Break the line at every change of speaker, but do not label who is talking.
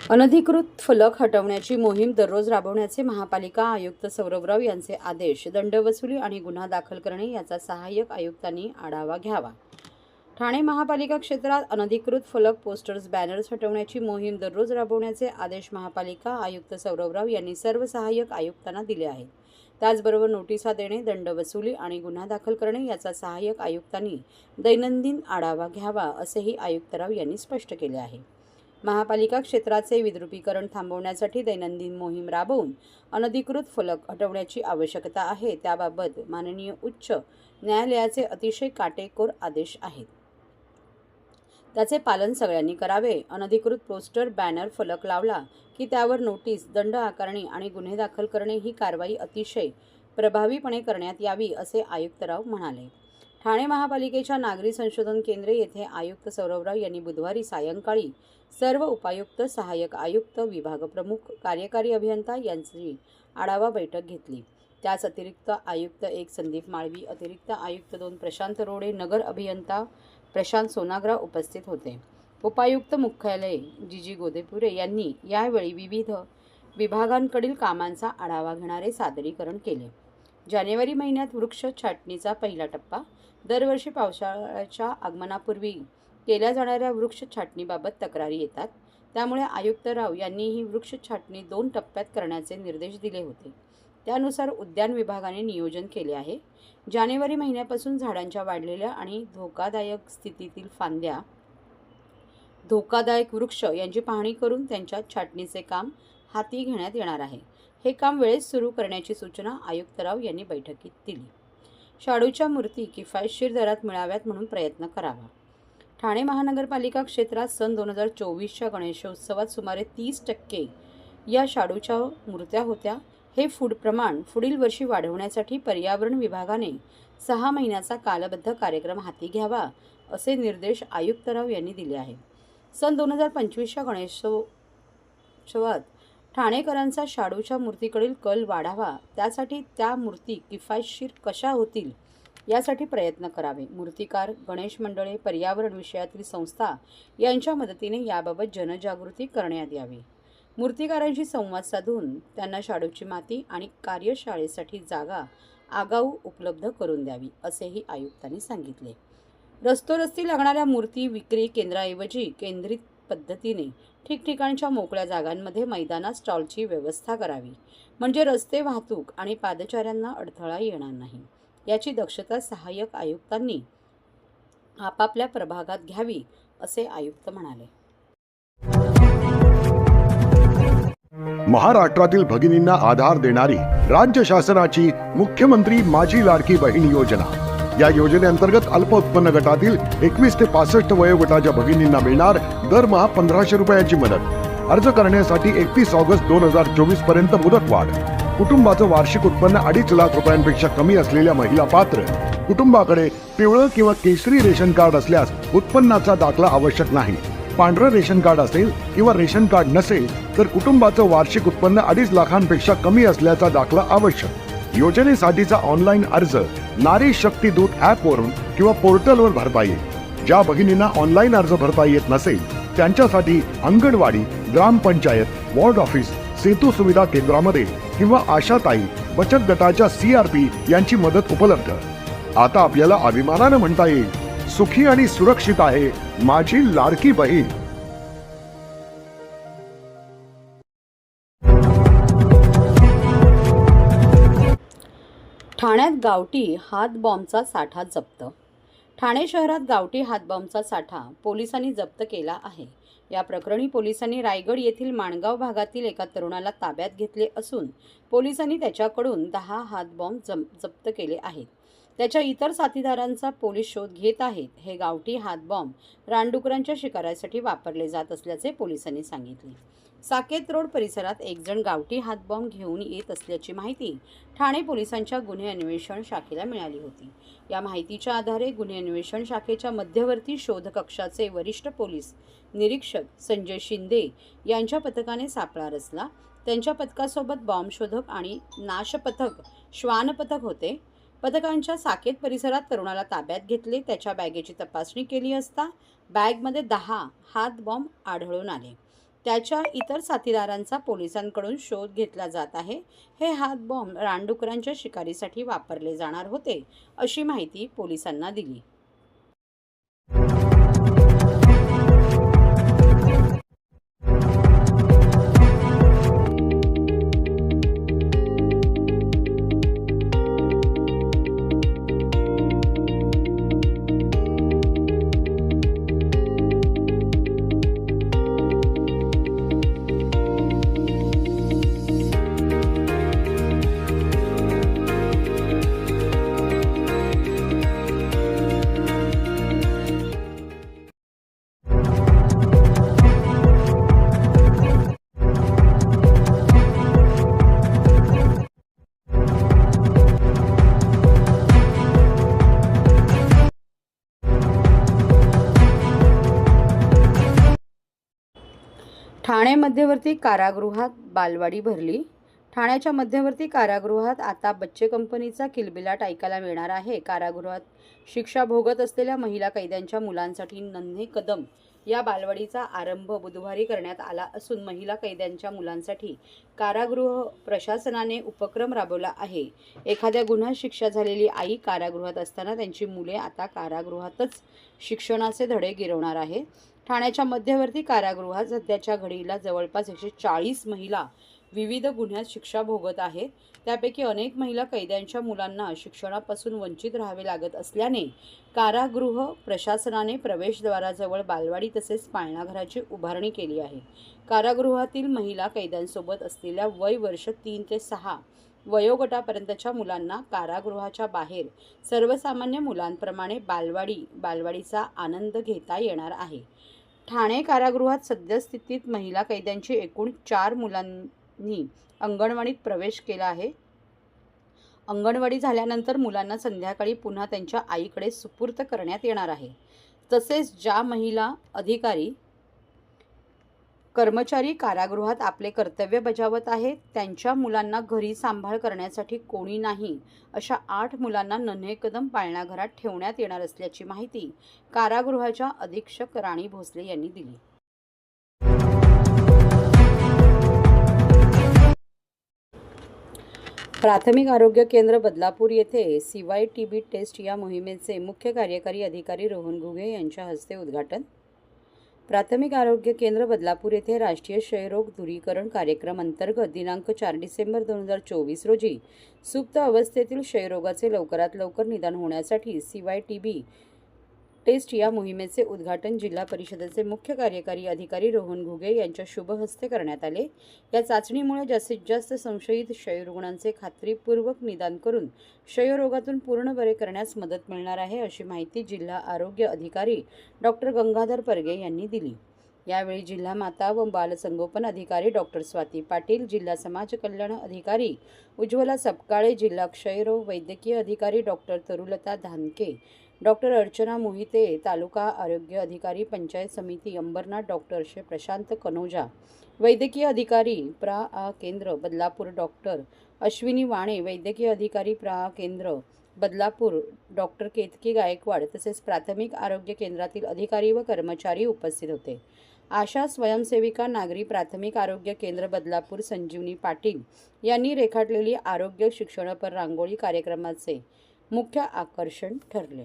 अनधिकृत फलक हटवण्याची मोहीम दररोज राबवण्याचे महापालिका आयुक्त सौरभराव यांचे आदेश. दंड वसुली आणि गुन्हा दाखल करणे याचा सहाय्यक आयुक्तांनी आढावा घ्यावा. ठाणे महापालिका क्षेत्रात अनधिकृत फलक, पोस्टर्स, बॅनर्स हटवण्याची मोहीम दररोज राबवण्याचे आदेश महापालिका आयुक्त सौरभराव यांनी सर्व सहाय्यक आयुक्तांना दिले आहेत. त्याचबरोबर नोटिसा देणे, दंड वसुली आणि गुन्हा दाखल करणे याचा सहाय्यक आयुक्तांनी दैनंदिन आढावा घ्यावा, असेही आयुक्तराव यांनी स्पष्ट केले आहे. महापालिका क्षेत्राचे विद्रुपीकरण थांबवण्यासाठी दैनंदिन मोहीम राबवून अनधिकृत फलक हटवण्याची आवश्यकता आहे. त्याबाबत माननीय उच्च न्यायालयाचे अतिशय काटेकोर आदेश आहेत. त्याचे पालन सगळ्यांनी करावे. अनधिकृत पोस्टर, बॅनर, फलक लावला की त्यावर नोटीस, दंड आकारणी आणि गुन्हे दाखल करणे ही कारवाई अतिशय प्रभावीपणे करण्यात यावी, असे आयुक्तराव म्हणाले. ठाणे महापालिकेच्या नागरी संशोधन केंद्र येथे आयुक्त सौरभराव यांनी बुधवारी सायंकाळी सर्व उपायुक्त, सहाय्यक आयुक्त, विभाग प्रमुख, कार्यकारी अभियंता यांची आढावा बैठक घेतली. त्यास अतिरिक्त आयुक्त 1 संदीप माळवी, अतिरिक्त आयुक्त 2 प्रशांत रोडे, नगर अभियंता प्रशांत सोनाग्रा उपस्थित होते. उपायुक्त मुख्यालय जी गोदेपुरे यांनी यावेळी विविध विभागांकडील कामांचा आढावा घेणारे सादरीकरण केले. जानेवारी महिन्यात वृक्ष छाटणीचा पहिला टप्पा. दरवर्षी पावसाळ्याच्या आगमनापूर्वी केल्या जाणाऱ्या वृक्ष छाटणीबाबत तक्रारी येतात. त्यामुळे आयुक्तराव यांनी ही वृक्ष छाटणी 2 टप्प्यात करण्याचे निर्देश दिले होते. त्यानुसार उद्यान विभागाने नियोजन केले आहे. जानेवारी महिन्यापासून झाडांच्या वाढलेल्या आणि धोकादायक स्थितीतील फांद्या, धोकादायक वृक्ष यांची पाहणी करून त्यांच्या छाटणीचे काम हाती घेण्यात येणार आहे. हे काम वेळेस सुरू करण्याची सूचना आयुक्तराव यांनी बैठकीत दिली. शाडूच्या मूर्ती किफायतशीर दरात मिळाव्यात म्हणून प्रयत्न करावा. ठाणे महानगरपालिका क्षेत्रात सन 2024च्या गणेशोत्सवात सुमारे 30% या शाडूच्या मूर्त्या होत्या. हे प्रमाण पुढील वर्षी वाढवण्यासाठी पर्यावरण विभागाने 6 महिन्याचा कालबद्ध कार्यक्रम हाती घ्यावा, असे निर्देश आयुक्तराव यांनी दिले आहे. सन 2025च्या गणेशोत्सवात ठाणेकरांचा शाडूच्या मूर्तीकडील कल वाढावा. त्यासाठी त्या मूर्ती किफायतशीर कशा होतील यासाठी प्रयत्न करावे. मूर्तिकार, गणेश मंडळे, पर्यावरण विषयातील संस्था यांच्या मदतीने याबाबत जनजागृती करण्यात यावी. मूर्तिकारांशी संवाद साधून त्यांना शाडूची माती आणि कार्यशाळेसाठी जागा आगाऊ उपलब्ध करून द्यावी, असेही आयुक्तांनी सांगितले. रस्तोरस्ती लागणाऱ्या मूर्ती विक्री केंद्राऐवजी केंद्रित पद्धतीने ठिकठिकाणच्या मोकळ्या जागांमध्ये मैदानात स्टॉलची व्यवस्था करावी, म्हणजे रस्ते वाहतूक आणि पादचाऱ्यांना अडथळा येणार नाही. याची दक्षता सहाय्यक आयुक्तांनी आपापल्या प्रभागात घ्यावी, असे आयुक्त म्हणाले.
महाराष्ट्रातील भगिनींना आधार देणारी राज्य शासनाची मुख्यमंत्री माझी लाडकी बहीण योजना. या योजनेअंतर्गत अल्प उत्पन्न गटातील 21 ते 65 वयोगटाच्या भगिनींना मिळणार दरमहा 1500 रुपयाची मदत. अर्ज करण्यासाठी 31 ऑगस्ट 2024 पर्यंत मुदतवाढ. कुटुंबाचं वार्षिक उत्पन्न 2.5 लाख रुपयांपेक्षा कमी असलेल्या महिला पात्र. कुटुंबाकडे पिवळं किंवा केशरी रेशन कार्ड असल्यास उत्पन्नाचा दाखला आवश्यक नाही. पांढरं रेशन कार्ड असेल किंवा रेशन कार्ड नसेल तर कुटुंबाचं वार्षिक उत्पन्न 2.5 लाखांपेक्षा कमी असल्याचा दाखला आवश्यक. योजनेसाठीचा ऑनलाईन अर्ज नारी शक्ती दूत ॲपवरून किंवा पोर्टलवर भरता येईल. ज्या भगिनींना ऑनलाईन अर्ज भरता येत नसेल त्यांच्यासाठी अंगणवाडी, ग्रामपंचायत, वॉर्ड ऑफिस, सेतू सुविधा केंद्रामध्ये किंवा आशाताई बचत गटाच्या CRP यांची मदत उपलब्ध. आता आपल्याला अभिमानानं म्हणता येईल, सुखी आणि सुरक्षित आहे माझी लाडकी बहीण.
ठाण्यात गावठी हातबॉम्बचा साठा जप्त. ठाणे शहरात गावठी हातबॉम्बचा साठा पोलिसांनी जप्त केला आहे. या प्रकरणी पोलिसांनी रायगड येथील माणगाव भागातील एका तरुणाला ताब्यात घेतले असून पोलिसांनी त्याच्याकडून 10 हातबॉम्ब जप्त केले आहेत. त्याच्या इतर साथीदारांचा पोलीस शोध घेत आहेत. हे गावठी हातबॉम्ब रानडुकरांच्या शिकारासाठी वापरले जात असल्याचे पोलिसांनी सांगितले. साकेत रोड परिसरात एक जण गावठी हातबॉम्ब घेऊन येत असल्याची माहिती ठाणे पोलिसांच्या गुन्हे अन्वेषण शाखेला मिळाली होती. या माहितीच्या आधारे गुन्हे अन्वेषण शाखेच्या मध्यवर्ती शोध कक्षाचे वरिष्ठ पोलीस निरीक्षक संजय शिंदे यांच्या पथकाने सापळा रचला. त्यांच्या पथकासोबत बॉम्ब शोधक आणि नाश पथक, श्वान पथक होते. पथकांच्या साकेत परिसरात तरुणाला ताब्यात घेतले. त्याच्या बॅगेची तपासणी केली असता बॅगमध्ये 10 हातबॉम्ब आढळून आले. त्याच्या इतर साथीदारांचा पोलिसांकडून शोध घेतला जात आहे. हे हात बॉम्ब रानडुकरांच्या शिकारीसाठी वापरले जाणार होते, अशी माहिती पोलिसांना दिली. ठाणे मध्यवर्ती कारागृहात बालवाडी भरली. ठाण्याच्या मध्यवर्ती कारागृहात आता बच्चे कंपनीचा किलबिलाट ऐकायला मिळणार आहे. कारागृहात शिक्षा भोगत असलेल्या महिला कैद्यांच्या मुलांसाठी नन्हे कदम या बालवाडीचा आरंभ बुधवारी करण्यात आला असून महिला कैद्यांच्या मुलांसाठी कारागृह प्रशासनाने उपक्रम राबवला आहे. एखाद्या गुन्ह्यात शिक्षा झालेली आई कारागृहात असताना त्यांची मुले आता कारागृहातच शिक्षणाचे धडे गिरवणार आहे. ठाण्याच्या मध्यवर्ती कारागृहात सध्याच्या घडीला जवळपास 140 महिला विविध गुन्ह्यात शिक्षा भोगत आहेत. त्यापैकी अनेक महिला कैद्यांच्या मुलांना शिक्षणापासून वंचित राहावे लागत असल्याने कारागृह प्रशासनाने प्रवेशद्वाराजवळ बालवाडी तसेच पाळणाघराची उभारणी केली आहे. कारागृहातील महिला कैद्यांसोबत असलेल्या वय वर्ष 3 ते 6 वयोगटापर्यंतच्या मुलांना कारागृहाच्या बाहेर सर्वसामान्य मुलांप्रमाणे बालवाडीचा आनंद घेता येणार आहे. ठाणे कारागृहात सद्यस्थितीत महिला कैद्यांची एकूण 4 मुलांनी अंगणवाडीत प्रवेश केला आहे. अंगणवाडी झाल्यानंतर मुलांना संध्याकाळी पुन्हा त्यांच्या आईकडे सुपूर्त करण्यात येणार आहे. तसेच ज्या महिला अधिकारी कर्मचारी कारागृहात आपले कर्तव्य बजावत आहेत त्यांच्या मुलांना घरी सांभाळ करण्यासाठी कोणी नाही अशा 8 मुलांना नन्हे कदम पाळणाघरात ठेवण्यात येणार असल्याची माहिती कारागृहाच्या अधीक्षक राणी भोसले यांनी दिली. प्राथमिक आरोग्य केंद्र बदलापूर येथे CYTB टेस्ट या मोहिमेचे मुख्य कार्यकारी अधिकारी रोहन घुगे यांच्या हस्ते उद्घाटन. प्राथमिक आरोग्य केंद्र बदलापूर येथे राष्ट्रीय क्षयरोग दूरीकरण कार्यक्रम अंतर्गत दिनांक 4 डिसेंबर 2024 रोजी सुप्त अवस्थेतील क्षयरोगाचे लवकरात लवकर निदान होण्यासाठी CYTB टेस्ट या मोहिमेचे उद्घाटन जिल्हा परिषदेचे मुख्य कार्यकारी अधिकारी रोहन घुगे यांच्या शुभ हस्ते करण्यात आले. या चाचणीमुळे जास्तीत जास्त संशयित क्षयरुग्णांचे खात्रीपूर्वक निदान करून क्षयरोगातून पूर्ण बरे करण्यास मदत मिळणार आहे, अशी माहिती जिल्हा आरोग्य अधिकारी डॉक्टर गंगाधर परगे यांनी दिली. यावेळी जिल्हा माता व बालसंगोपन अधिकारी डॉक्टर स्वाती पाटील, जिल्हा समाज कल्याण अधिकारी उज्ज्वला सपकाळे, जिल्हा क्षयरोग वैद्यकीय अधिकारी डॉक्टर तरुलता धानके, डॉक्टर अर्चना मोहिते, तालुका आरोग्य अधिकारी पंचायत समिती अंबरनाथ डॉक्टर श्री प्रशांत कनोजा, वैद्यकीय अधिकारी प्रा केंद्र बदलापूर डॉक्टर अश्विनी वाणे, वैद्यकीय अधिकारी प्रा केंद्र बदलापूर डॉक्टर केतकी गायकवाड तसेच प्राथमिक आरोग्य केंद्रातील अधिकारी व कर्मचारी उपस्थित होते. आशा स्वयंसेविका, नागरी प्राथमिक आरोग्य केंद्र बदलापूर संजीवनी पाटील यांनी रेखाटलेली आरोग्य शिक्षणपर रांगोळी कार्यक्रमाचे मुख्य आकर्षण ठरले.